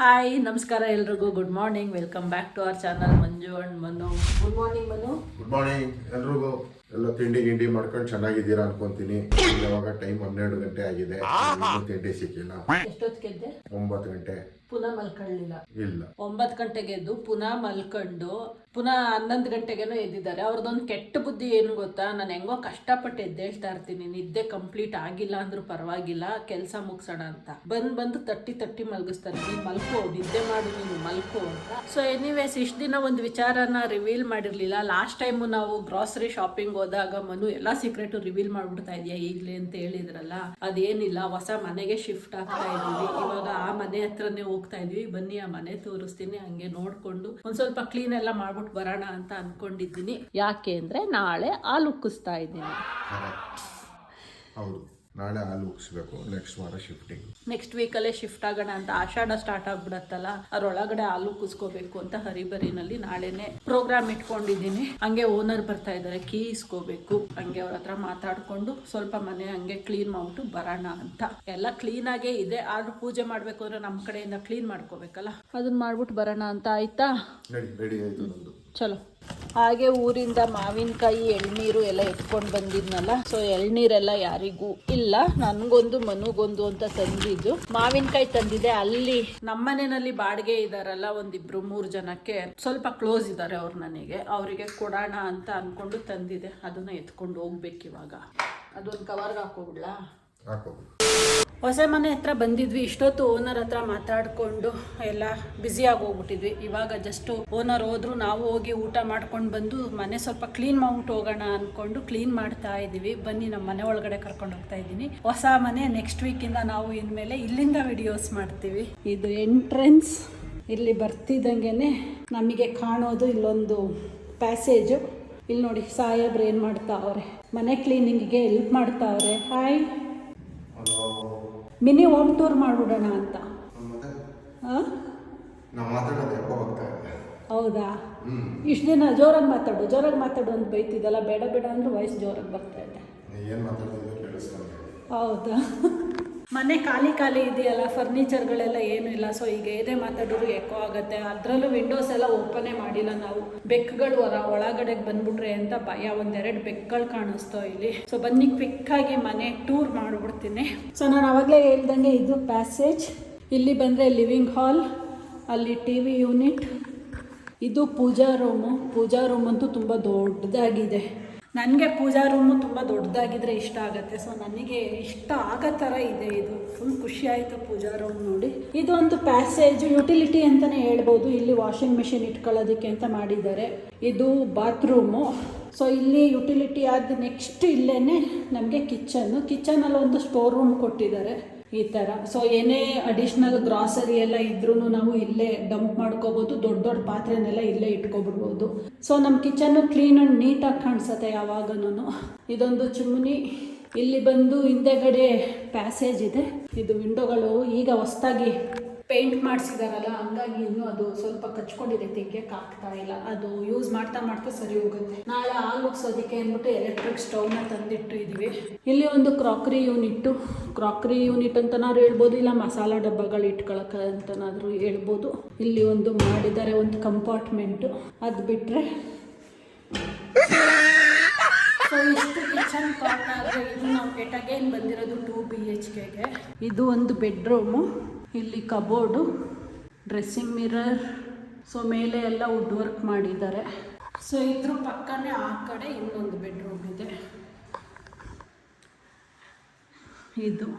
Hi ನಮಸ್ಕಾರ ಎಲ್ರಿಗೂ good morning. Welcome back to our channel Manju and Manu. Good morning Manu. Good morning ಎಲ್ರಿಗೂ. ಎಲ್ಲ ತಿಂಡಿ ಮಾಡ್ಕೊಂಡು ಚೆನ್ನಾಗಿದ್ದೀರಾ ಅನ್ಕೊಂತೀನಿ. ಇವಾಗ ಟೈಮ್ 12 ಗಂಟೆ ಆಗಿದೆ, ತಿಂಡಿ ಸಿಕ್ಕಿಲ್ಲ. ಎಷ್ಟೊತ್ತಿಗೆ ಎದ್ದೆ? 9 ಗಂಟೆ. ಪುನಃ ಮಲ್ಕೊಳ್ಳಿಲ್ಲ? ಇಲ್ಲ, 9 ಗಂಟೆಗೆ ಎದ್ದು ಪುನಃ ಮಲ್ಕೊಂಡು ಪುನಃ 11 ಗಂಟೆಗೇನೋ ಎದ್ದಿದ್ದಾರೆ. ಅವ್ರದ್ದೊಂದು ಕೆಟ್ಟ ಬುದ್ಧಿ ಏನು ಗೊತ್ತಾ, ನಾನು ಹೆಂಗೋ ಕಷ್ಟಪಟ್ಟು ಎದ್ದೇಳ್ತಾ ಇರ್ತೀನಿ, ನಿದ್ದೆ ಕಂಪ್ಲೀಟ್ ಆಗಿಲ್ಲ ಅಂದ್ರೂ ಪರವಾಗಿಲ್ಲ, ಕೆಲಸ ಮುಗಿಸೋಣ ಅಂತ ಬಂದು ತಟ್ಟಿ ಮಲ್ಗಿಸ್ತಾರೆ. ನೀನು ಮಲ್ಕೋ, ನಿದ್ದೆ ಮಾಡು, ನೀನು ಮಲ್ಕೋ ಅಂತ. ಸೊ ಎನಿವೇಸ್, ಇಷ್ಟು ದಿನ ಒಂದು ವಿಚಾರನ ರಿವೀಲ್ ಮಾಡಿರ್ಲಿಲ್ಲ. ಲಾಸ್ಟ್ ಟೈಮು ನಾವು ಗ್ರಾಸರಿ ಶಾಪಿಂಗ್ ಹೋದಾಗ ಮನು ಎಲ್ಲ ಸೀಕ್ರೆಟು ರಿವೀಲ್ ಮಾಡ್ಬಿಡ್ತಾ ಇದೆಯಾ ಈಗಲೇ ಅಂತ ಹೇಳಿದ್ರಲ್ಲ, ಅದೇನಿಲ್ಲ, ಹೊಸ ಮನೆಗೆ ಶಿಫ್ಟ್ ಆಗ್ತಾ ಇದೀವಿ. ಇವಾಗ ಆ ಮನೆ ಹತ್ರನೇ ಹೋಗ್ತಾ ಇದೀವಿ. ಬನ್ನಿ ಆ ಮನೆ ತೋರಿಸ್ತೀನಿ, ಹಂಗೆ ನೋಡ್ಕೊಂಡು ಒಂದ್ ಸ್ವಲ್ಪ ಕ್ಲೀನ್ ಎಲ್ಲ ಮಾಡ್ಬಿಟ್ಟು ಬರೋಣ ಅಂತ ಅನ್ಕೊಂಡಿದ್ದೀನಿ. ಯಾಕೆ ಅಂದ್ರೆ ನಾಳೆ ಹಾಲು ಉಕ್ಕಿಸ್ತಾ ಇದ್ದೀನಿ. ಹೌದು, ನಾಳೆ ಹಾಲು ಉಕ್ಕಿಸ್ಬೇಕು. ನೆಕ್ಸ್ಟ್ ವಾರ ಶಿಫ್ಟಿಂಗ್, ನೆಕ್ಸ್ಟ್ ವೀಕಲ್ಲೇ ಶಿಫ್ಟ್ ಆಗೋಣ ಅಂತ. ಆಷಾಢ ಸ್ಟಾರ್ಟ್ ಆಗ್ಬಿಡತ್ತಲ್ಲ, ಅದ್ರೊಳಗಡೆ ಹಾಲು ಕುಸ್ಕೋಬೇಕು ಅಂತ ಹರಿಬರಿನಲ್ಲಿ ನಾಳೆನೆ ಪ್ರೋಗ್ರಾಮ್ ಇಟ್ಕೊಂಡಿದ್ದೀನಿ. ಹಂಗೆ ಓನರ್ ಬರ್ತಾ ಇದ್ದಾರೆ, ಕೀ ಇಸ್ಕೋಬೇಕು. ಹಂಗೆ ಅವ್ರ ಹತ್ರ ಮಾತಾಡ್ಕೊಂಡು ಸ್ವಲ್ಪ ಮನೆ ಹಂಗೆ ಕ್ಲೀನ್ ಮಾಡ್ಬಿಟ್ಟು ಬರೋಣ ಅಂತ. ಎಲ್ಲ ಕ್ಲೀನ್ ಆಗೇ ಇದೆ, ಆದ್ರೂ ಪೂಜೆ ಮಾಡ್ಬೇಕು ಅಂದ್ರೆ ನಮ್ಮ ಕಡೆಯಿಂದ ಕ್ಲೀನ್ ಮಾಡ್ಕೋಬೇಕಲ್ಲ, ಅದನ್ನ ಮಾಡ್ಬಿಟ್ಟು ಬರೋಣ ಅಂತ. ಆಯ್ತಾ? ರೆಡಿ ಆಯ್ತು ನಂದು. ಚಲೋ. ಹಾಗೆ ಊರಿಂದ ಮಾವಿನಕಾಯಿ, ಎಳ್ನೀರು ಎಲ್ಲ ಎತ್ಕೊಂಡು ಬಂದಿದ್ನಲ್ಲ, ಸೊ ಎಳ್ನೀರೆಲ್ಲ ಯಾರಿಗೂ ಇಲ್ಲ, ನನ್ಗೊಂದು ಮನುಗೊಂದು ಅಂತ ತಂದಿದ್ದು. ಮಾವಿನಕಾಯಿ ತಂದಿದೆ. ಅಲ್ಲಿ ನಮ್ಮನೆಯಲ್ಲಿ ಬಾಡಿಗೆ ಇದಾರಲ್ಲ, 1-2-3 ಜನಕ್ಕೆ ಸ್ವಲ್ಪ ಕ್ಲೋಸ್ ಇದ್ದಾರೆ ಅವ್ರು, ನನಗೆ ಅವರಿಗೆ ಕೊಡೋಣ ಅಂತ ಅನ್ಕೊಂಡು ತಂದಿದೆ. ಅದನ್ನ ಎತ್ಕೊಂಡು ಹೋಗ್ಬೇಕು ಇವಾಗ. ಅದೊಂದು ಕವರ್ಗೆ ಹಾಕೋಬಿಡ್ಲಾ? ಹೊಸ ಮನೆ ಹತ್ರ ಬಂದಿದ್ವಿ. ಇಷ್ಟೊತ್ತು ಓನರ್ ಹತ್ರ ಮಾತಾಡ್ಕೊಂಡು ಎಲ್ಲ ಬ್ಯುಸಿಯಾಗಿ ಹೋಗ್ಬಿಟ್ಟಿದ್ವಿ. ಇವಾಗ ಜಸ್ಟ್ ಓನರ್ ಹೋದ್ರು, ನಾವು ಹೋಗಿ ಊಟ ಮಾಡ್ಕೊಂಡು ಬಂದು ಮನೆ ಸ್ವಲ್ಪ ಕ್ಲೀನ್ ಮಾಡ್ಬಿಟ್ಟು ಹೋಗೋಣ ಅನ್ಕೊಂಡು ಕ್ಲೀನ್ ಮಾಡ್ತಾ ಇದೀವಿ. ಬನ್ನಿ, ನಮ್ಮ ಮನೆ ಒಳಗಡೆ ಕರ್ಕೊಂಡು ಹೋಗ್ತಾ ಇದ್ದೀನಿ. ಹೊಸ ಮನೆ ನೆಕ್ಸ್ಟ್ ವೀಕಿಂದ ನಾವು ಇನ್ಮೇಲೆ ಇಲ್ಲಿಂದ ವಿಡಿಯೋಸ್ ಮಾಡ್ತೀವಿ. ಇದು ಎಂಟ್ರೆನ್ಸ್. ಇಲ್ಲಿ ಬರ್ತಿದ್ದಂಗೆನೆ ನಮಗೆ ಕಾಣೋದು ಇಲ್ಲೊಂದು ಪ್ಯಾಸೇಜು. ಇಲ್ಲಿ ನೋಡಿ, ಸಾಹೇಬ್ರು ಏನು ಮಾಡ್ತಾವ್ರೆ, ಮನೆ ಕ್ಲೀನಿಂಗಿಗೆ ಹೆಲ್ಪ್ ಮಾಡ್ತಾವ್ರೆ. ಹಾಯ್, ಮಿನಿ ಹೋಮ್ ಟೂರ್ ಮಾಡ್ಬಿಡೋಣ ಅಂತ. ಹೌದಾ? ಇಷ್ಟು ದಿನ ಜೋರಾಗಿ ಮಾತಾಡು ಅಂತ ಬೈತಿದ್ದಲ್ಲ, ಬೇಡ ಅಂದ್ರೆ ವಾಯ್ಸ್ ಜೋರಾಗಿ ಬರ್ತಾ ಇದೆ. ಹೌದಾ? ಮನೆ ಖಾಲಿ ಇದೆಯಲ್ಲ, ಫರ್ನಿಚರ್ಗಳೆಲ್ಲ ಏನೂ ಇಲ್ಲ. ಸೊ ಈಗ ಏನೇ ಮಾತಾಡಿದ್ರು ಎಕೋ ಆಗುತ್ತೆ. ಅದರಲ್ಲೂ ವಿಂಡೋಸ್ ಎಲ್ಲ ಓಪನೇ ಮಾಡಿಲ್ಲ ನಾವು. ಬೆಕ್ಗಳು ಒಳಗಡೆ ಬಂದ್ಬಿಟ್ರೆ ಅಂತ ಭಯ. 1-2 ಬೆಕ್ಗಳು ಕಾಣಿಸ್ತೋ ಇಲ್ಲಿ. ಸೊ ಬನ್ನಿ ಕ್ವಿಕ್ಕಾಗಿ ಮನೆ ಟೂರ್ ಮಾಡಿಬಿಡ್ತೀನಿ. ಸೊ ನಾನು ಆವಾಗಲೇ ಹೇಳ್ದಂಗೆ ಇದು ಪ್ಯಾಸೇಜ್. ಇಲ್ಲಿ ಬಂದರೆ ಲಿವಿಂಗ್ ಹಾಲ್, ಅಲ್ಲಿ TV ಯೂನಿಟ್, ಇದು ಪೂಜಾ ರೂಮ್ ಅಂತೂ ತುಂಬ ದೊಡ್ಡದಾಗಿದೆ. ನನಗೆ ಪೂಜಾ ರೂಮು ತುಂಬ ದೊಡ್ಡದಾಗಿದ್ರೆ ಇಷ್ಟ ಆಗುತ್ತೆ. ಸೊ ನನಗೆ ಇಷ್ಟ ಆಗೋ ಥರ ಇದೆ ಇದು. ಫುಲ್ ಖುಷಿ ಆಯಿತು ಪೂಜಾ ರೂಮ್ ನೋಡಿ. ಇದು ಒಂದು ಪ್ಯಾಸೇಜ್, ಯುಟಿಲಿಟಿ ಅಂತಲೇ ಹೇಳ್ಬೋದು. ಇಲ್ಲಿ ವಾಷಿಂಗ್ ಮಿಷಿನ್ ಇಟ್ಕೊಳ್ಳೋದಕ್ಕೆ ಅಂತ ಮಾಡಿದ್ದಾರೆ. ಇದು ಬಾತ್ರೂಮು. ಸೊ ಇಲ್ಲಿ ಯುಟಿಲಿಟಿ ಆದ ನೆಕ್ಸ್ಟ್ ಇಲ್ಲೇ ನಮಗೆ ಕಿಚನಲ್ಲಿ ಒಂದು ಸ್ಟೋರ್ ರೂಮ್ ಕೊಟ್ಟಿದ್ದಾರೆ ಈ ಥರ. ಸೊ ಏನೇ ಅಡಿಷ್ನಲ್ ಗ್ರಾಸರಿ ಎಲ್ಲ ಇದ್ರೂ ನಾವು ಇಲ್ಲೇ ಡಂಪ್ ಮಾಡ್ಕೋಬೋದು. ದೊಡ್ಡ ಪಾತ್ರೆನೆಲ್ಲ ಇಲ್ಲೇ ಇಟ್ಕೊಬಿಡ್ಬೋದು. ಸೊ ನಮ್ಮ ಕಿಚನ್ನು ಕ್ಲೀನ್ ಆ್ಯಂಡ್ ನೀಟಾಗಿ ಕಾಣಿಸುತ್ತೆ ಯಾವಾಗನೂ. ಇದೊಂದು ಚಿಮ್ನಿ. ಇಲ್ಲಿ ಬಂದು ಹಿಂದೆಗಡೆ ಪ್ಯಾಸೇಜ್ ಇದೆ. ಇದು ವಿಂಡೋಗಳು ಈಗ ಹೊಸದಾಗಿ ಪೇಂಟ್ ಮಾಡಿಸಿದಾರಲ್ಲ, ಹಂಗಾಗಿ ಇನ್ನೂ ಅದು ಸ್ವಲ್ಪ ಕಚ್ಕೊಂಡಿದೆ, ತೆಗಿಯಕ್ಕೆ ಆಗ್ತಾ ಇಲ್ಲ. ಅದು ಯೂಸ್ ಮಾಡ್ತಾ ಸರಿ ಹೋಗುತ್ತೆ. ನಾಳೆ ಹಾಲು ಉಗ್ಸೋದಕ್ಕೆ ಅಂದ್ಬಿಟ್ಟು ಎಲೆಕ್ಟ್ರಿಕ್ ಸ್ಟವ್ನ ತಂದಿಟ್ಟು ಇದೀವಿ. ಇಲ್ಲಿ ಒಂದು ಕ್ರಾಕರಿ ಯೂನಿಟ್ ಅಂತನಾದ್ರು ಹೇಳ್ಬೋದು, ಇಲ್ಲ ಮಸಾಲಾ ಡಬ್ಬಗಳು ಇಟ್ಕೊಳಕ್ಕೆ ಅಂತನಾದರೂ ಹೇಳ್ಬೋದು. ಇಲ್ಲಿ ಒಂದು ಮಾಡಿದ್ದಾರೆ, ಒಂದು ಕಂಪಾರ್ಟ್ಮೆಂಟು. ಅದು ಬಿಟ್ಟರೆ ಸೊ ಇಷ್ಟು ಕಿಚನ್ ಕಾರ್ನರ್. ಇದು ನಾವು ಕೆಟಗೇನ್ ಬಂದಿರೋದು 2 BHKಗೆ. ಇದು ಒಂದು ಬೆಡ್ರೂಮು. ಇಲ್ಲಿ ಕಬೋರ್ಡು, ಡ್ರೆಸ್ಸಿಂಗ್ ಮಿರರ್. ಸೊ ಮೇಲೆ ಎಲ್ಲ ವುಡ್ ವರ್ಕ್ ಮಾಡಿದ್ದಾರೆ. ಸೊ ಇದ್ರ ಪಕ್ಕನೇ ಆ ಕಡೆ ಇನ್ನೊಂದು ಬೆಡ್ರೂಮ್ ಇದೆ. ಇದು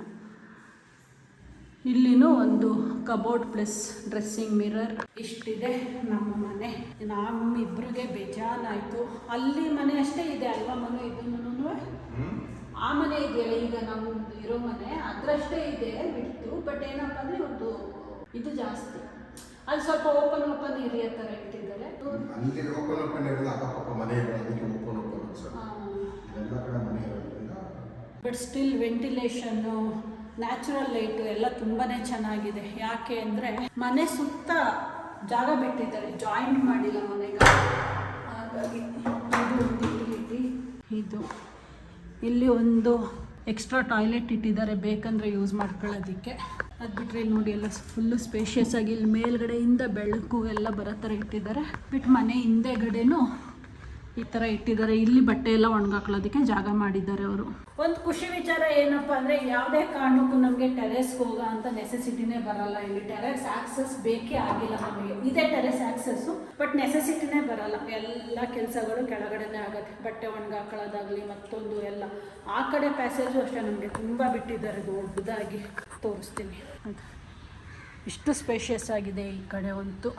ಇಲ್ಲಿನೂ ಒಂದು ಕಬೋರ್ಡ್ ಪ್ಲಸ್ ಡ್ರೆಸ್ಸಿಂಗ್ ಮಿರರ್. ಇಷ್ಟಿದೆ ನಮ್ಮ ಮನೆ. ನಮ್ಮಿಬ್ರಿಗೆ ಬೇಜಾನಾಯಿತು. ಅಲ್ಲಿ ಮನೆ ಅಷ್ಟೇ ಇದೆ ಅಲ್ವಾ ಮನೆ? ಇದನ್ನು ಆ ಮನೆ ಇದೆಯಲ್ಲ ಈಗ ನಾವು ಇರೋ ಮನೆ, ಅದರಷ್ಟೇ ಇದೆ ಬಿಟ್ಟು. ಬಟ್ ಏನಪ್ಪ ಅಂದರೆ ಒಂದು ಇದು ಜಾಸ್ತಿ, ಅಲ್ಲಿ ಸ್ವಲ್ಪ ಓಪನ್ ಏರಿಯಾ ಥರ ಇಟ್ಟಿದ್ದಾರೆ. ಬಟ್ ಸ್ಟಿಲ್ ವೆಂಟಿಲೇಷನ್ನು, ನ್ಯಾಚುರಲ್ ಲೈಟು ಎಲ್ಲ ತುಂಬಾ ಚೆನ್ನಾಗಿದೆ. ಯಾಕೆ ಅಂದರೆ ಮನೆ ಸುತ್ತ ಜಾಗ ಬಿಟ್ಟಿದ್ದಾರೆ, ಜಾಯಿಂಟ್ ಮಾಡಿಲ್ಲ ಮನೆಗೆ. ಹಾಗಾಗಿ ಇದು ಒಂದು ಯುಟಿಲಿಟಿ. ಇದು ಇಲ್ಲಿ ಒಂದು ಎಕ್ಸ್ಟ್ರಾ ಟಾಯ್ಲೆಟ್ ಇಟ್ಟಿದ್ದಾರೆ, ಬೇಕಂದರೆ ಯೂಸ್ ಮಾಡ್ಕೊಳ್ಳೋದಕ್ಕೆ. ಅದು ಬಿಟ್ಟರೆ ಇಲ್ಲಿ ನೋಡಿ ಎಲ್ಲ ಫುಲ್ಲು ಸ್ಪೇಷಿಯಸ್ ಆಗಿ ಇಲ್ಲಿ ಮೇಲ್ಗಡೆಯಿಂದ ಬೆಳಕು ಎಲ್ಲ ಬರೋ ಥರ ಇಟ್ಟಿದ್ದಾರೆ. ಬಿಟ್ಟು ಮನೆ ಹಿಂದೆಗಡೆನೂ ಈ ಥರ ಇಟ್ಟಿದ್ದಾರೆ. ಇಲ್ಲಿ ಬಟ್ಟೆ ಎಲ್ಲ ಒಣಗಾಕೊಳ್ಳೋದಕ್ಕೆ ಜಾಗ ಮಾಡಿದ್ದಾರೆ ಅವರು. ಒಂದು ಖುಷಿ ವಿಚಾರ ಏನಪ್ಪ ಅಂದರೆ ಯಾವುದೇ ಕಾರಣಕ್ಕೂ ನಮಗೆ ಟೆರೆಸ್ಗೆ ಹೋಗೋ ಅಂತ ನೆಸೆಸಿಟಿನೇ ಬರಲ್ಲ. ಇಲ್ಲಿ ಟೆರೆಸ್ ಆಕ್ಸಸ್ ಬೇಕೇ ಆಗಿಲ್ಲ ನಮಗೆ. ಇದೇ ಟೆರೆಸ್ ಆಕ್ಸಸ್ಸು, ಬಟ್ ನೆಸೆಸಿಟಿನೇ ಬರಲ್ಲ. ಎಲ್ಲ ಕೆಲಸಗಳು ಕೆಳಗಡೆನೇ ಆಗುತ್ತೆ. ಬಟ್ಟೆ ಒಣಗಾಕೊಳ್ಳೋದಾಗಲಿ ಮತ್ತೊಂದು ಎಲ್ಲ. ಆ ಕಡೆ ಪ್ಯಾಸೇಜು ಅಷ್ಟೇ ನಮಗೆ ತುಂಬ ಬಿಟ್ಟಿದ್ದಾರೆ ದೊಡ್ಡದಾಗಿ. ತೋರಿಸ್ತೀನಿ. ಇಷ್ಟು ಸ್ಪೇಷಿಯಸ್ ಆಗಿದೆ ಈ ಕಡೆ ಅಂತೂ.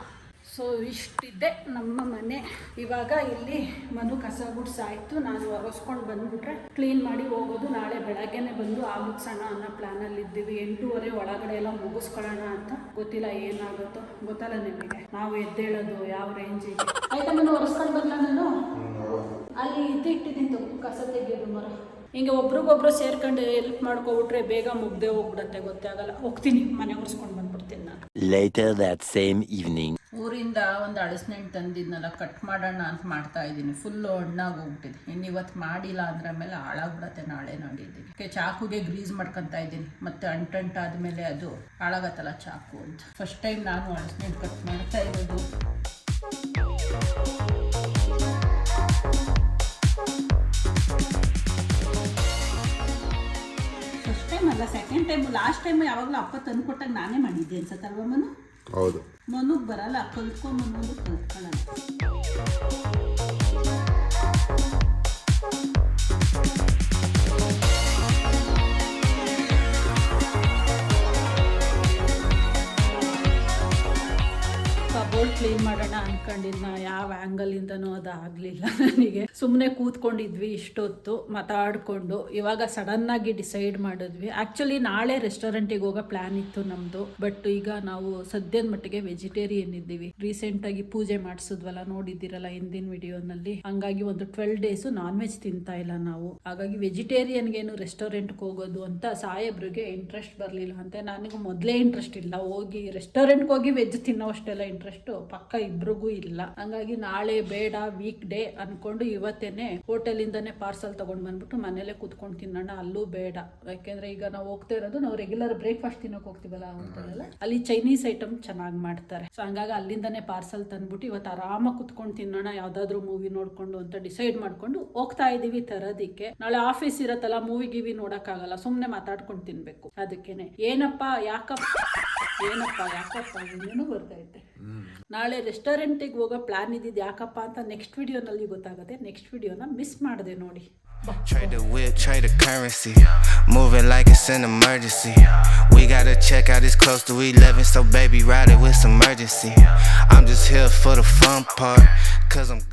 ಸೊ ಇಷ್ಟಿದೆ ನಮ್ಮ ಮನೆ. ಇವಾಗ ಇಲ್ಲಿ ಮನು ಕಸ ಗುಡ್ಸಾಯಿತು. ನಾನು ಒರೆಸ್ಕೊಂಡು ಬಂದುಬಿಟ್ರೆ ಕ್ಲೀನ್ ಮಾಡಿ ಹೋಗೋದು. ನಾಳೆ ಬೆಳಗ್ಗೆನೆ ಬಂದು ಮುಗಿಸೋಣ ಅನ್ನೋ ಪ್ಲ್ಯಾನಲ್ಲಿ ಇದ್ದೀವಿ. 8:30 ಒಳಗಡೆ ಎಲ್ಲ ಮುಗಿಸ್ಕೊಳ್ಳೋಣ ಅಂತ. ಗೊತ್ತಿಲ್ಲ ಏನಾಗುತ್ತೋ, ಗೊತ್ತಲ್ಲ ನಿಮಗೆ. ನಾವು ಎದ್ದೇಳೋದು ಯಾವ ರೇಂಜಿಗೆ. ಆಯ್ತಾ ನಾನು ಒರೆಸ್ಕೊಂಡು ಬರಲ್ಲ. ನಾನು ಅಲ್ಲಿ ಇಟ್ಟಿದ್ದೀನಿ ಕಸ ತೆಗೆಯೋದು ಮರ. ಹಿಂಗೆ ಒಬ್ರಿಗೊಬ್ರು ಸೇರ್ಕೊಂಡು ಹೆಲ್ಪ್ ಮಾಡ್ಕೊಬಿಟ್ರೆ ಬೇಗ ಮುಗ್ದೇ ಹೋಗ್ಬಿಡತ್ತೆ, ಗೊತ್ತೇ ಆಗಲ್ಲ. ಹೋಗ್ತೀನಿ, ಮನೆ ಒರೆಸ್ಕೊಂಡು ಬಂದ್ಬಿಡ್ತೀನಿ ನಾನು. Later that same evening. ಊರಿಂದ ಒಂದು ಅಳಸನೆಣ್ಣು ತಂದಿದ್ನಲ್ಲ, ಕಟ್ ಮಾಡೋಣ ಅಂತ ಮಾಡ್ತಾ ಇದ್ದೀನಿ. ಫುಲ್ಲು ಹಣ್ಣಾಗಿ ಹೋಗ್ಬಿಟ್ಟಿದೆ. ಇನ್ನು ಇವತ್ತು ಮಾಡಿಲ್ಲ ಅಂದ್ರೆ ಆಮೇಲೆ ಹಾಳಾಗ್ಬಿಡತ್ತೆ ನಾಳೆ ನಾಡಿದ್ದೀನಿ. ಚಾಕುಗೆ ಗ್ರೀಸ್ ಮಾಡ್ಕೊತಾ ಇದ್ದೀನಿ. ಮತ್ತೆ ಅಂಟಾದ್ಮೇಲೆ ಅದು ಹಾಳಾಗತ್ತಲ್ಲ ಚಾಕು ಅಂತ. ಫಸ್ಟ್ ಟೈಮ್ ನಾನು ಅಳಸನೆಣ್ಣು ಕಟ್ ಮಾಡ್ತಾ ಇರೋದು. ಫಸ್ಟ್ ಟೈಮ್ ಅಲ್ಲ, ಸೆಕೆಂಡ್ ಟೈಮ್. ಲಾಸ್ಟ್ ಟೈಮ್ ಯಾವಾಗಲೂ ಅಪ್ಪ ತಂದು ಕೊಟ್ಟಾಗ ನಾನೇ ಮಾಡಿದ್ದೆ ಅನ್ಸತ್ತಲ್ವ ಮನು? ಹೌದು. ಮನುಗೆ ಬರಲ್ಲ, ಕಲ್ತ್ಕೊಂಬಂದು ಕಲ್ತ್ಕೊಳ್ಳಲ್ಲ. ಕಬೋರ್ಡ್ ಕ್ಲೀನ್ ಮಾಡೋಣ ಅಂದ್ಕೊಂಡಿದ್ನ. ಯಾವ ಆ್ಯಂಗಲಿಂದನೂ ಅದು ಆಗಲಿಲ್ಲ ನನಗೆ. ಸುಮ್ಮನೆ ಕೂತ್ಕೊಂಡಿದ್ವಿ ಇಷ್ಟೊತ್ತು ಮಾತಾಡಿಕೊಂಡು. ಇವಾಗ ಸಡನ್ನಾಗಿ ಡಿಸೈಡ್ ಮಾಡಿದ್ವಿ. ಆ್ಯಕ್ಚುಲಿ ನಾಳೆ ರೆಸ್ಟೋರೆಂಟಿಗೆ ಹೋಗೋ ಪ್ಲ್ಯಾನ್ ಇತ್ತು ನಮ್ಮದು. ಬಟ್ ಈಗ ನಾವು ಸದ್ಯದ ಮಟ್ಟಿಗೆ ವೆಜಿಟೇರಿಯನ್ ಇದ್ದೀವಿ. ರೀಸೆಂಟಾಗಿ ಪೂಜೆ ಮಾಡಿಸಿದ್ವಲ್ಲ, ನೋಡಿದ್ದೀರಲ್ಲ ಹಿಂದಿನ ವಿಡಿಯೋನಲ್ಲಿ. ಹಂಗಾಗಿ ಒಂದು 12 ಡೇಸು ನಾನ್ ವೆಜ್ ತಿಂತಾ ಇಲ್ಲ ನಾವು. ಹಾಗಾಗಿ ವೆಜಿಟೇರಿಯನ್ಗೇನು ರೆಸ್ಟೋರೆಂಟ್ಗೆ ಹೋಗೋದು ಅಂತ ಸಾಹೇಬ್ರಿಗೆ ಇಂಟ್ರೆಸ್ಟ್ ಬರಲಿಲ್ಲ ಅಂತೆ. ನನಗೆ ಮೊದಲೇ ಇಂಟ್ರೆಸ್ಟ್ ಇಲ್ಲ. ಹೋಗಿ ರೆಸ್ಟೋರೆಂಟ್ಗೆ ಹೋಗಿ ವೆಜ್ ತಿನ್ನೋ ಅಷ್ಟೆಲ್ಲ ಇಂಟ್ರೆಸ್ಟ್ ಪಕ್ಕ ಇಬ್ರಿಗೂ ಇಲ್ಲ. ಹಂಗಾಗಿ ನಾಳೆ ಬೇಡ, ವೀಕ್ ಡೇ ಅನ್ಕೊಂಡು ಇವತ್ತೇನೆ ಹೋಟೆಲಿಂದಾನೆ ಪಾರ್ಸಲ್ ತಗೊಂಡ್ ಬಂದ್ಬಿಟ್ಟು ಮನೇಲೆ ಕೂತ್ಕೊಂಡು ತಿನ್ನೋಣ. ಅಲ್ಲೂ ಬೇಡ, ಯಾಕೆಂದ್ರೆ ಈಗ ನಾವು ಹೋಗ್ತಾ ಇರೋದು, ನಾವು ರೆಗ್ಯುಲರ್ ಬ್ರೇಕ್ಫಾಸ್ಟ್ ತಿನ್ನೋಕೆ ಹೋಗ್ತೀವಲ್ಲ ಹೋಟೆಲಲ್ಲ, ಅಲ್ಲಿ ಚೈನೀಸ್ ಐಟಮ್ ಚೆನ್ನಾಗಿ ಮಾಡ್ತಾರೆ. ಸೊ ಹಂಗಾಗಿ ಅಲ್ಲಿಂದಾನೆ ಪಾರ್ಸಲ್ ತಂದ್ಬಿಟ್ಟು ಇವತ್ತು ಆರಾಮಾಗಿ ಕುತ್ಕೊಂಡು ತಿನ್ನೋಣ, ಯಾವ್ದಾದ್ರು ಮೂವಿ ನೋಡ್ಕೊಂಡು ಅಂತ ಡಿಸೈಡ್ ಮಾಡ್ಕೊಂಡು ಹೋಗ್ತಾ ಇದೀವಿ ತರೋದಿಕ್ಕೆ. ನಾಳೆ ಆಫೀಸ್ ಇರತ್ತಲ್ಲ, ಮೂವಿ ಗಿವಿ ನೋಡಕ್ಕಾಗಲ್ಲ, ಸುಮ್ನೆ ಮಾತಾಡ್ಕೊಂಡು ತಿನ್ಬೇಕು. ಅದಕ್ಕೇನೆ ಏನಪ್ಪ ಯಾಕಪ್ಪ ಇನ್ನೇನು ಬರ್ತೈತೆ. ನಾಳೆ ರೆಸ್ಟೋರೆಂಟಿಗೆ ಹೋಗೋ ಪ್ಲಾನ್ ಇದ್ದಿದ್ದು ಯಾಕಪ್ಪ ಅಂತ ನೆಕ್ಸ್ಟ್ ವಿಡಿಯೋನಲ್ಲಿ ಗೊತ್ತಾಗುತ್ತೆ. ನೆಕ್ಸ್ಟ್ ವಿಡಿಯೋನ ಮಿಸ್ ಮಾಡಿದೆ ನೋಡಿ. Trade the whip, trade the currency. Moving like it's an emergency. We gotta check out, it's close to 11, so baby ride it with some urgency. I'm just here for the fun part, cause I'm good.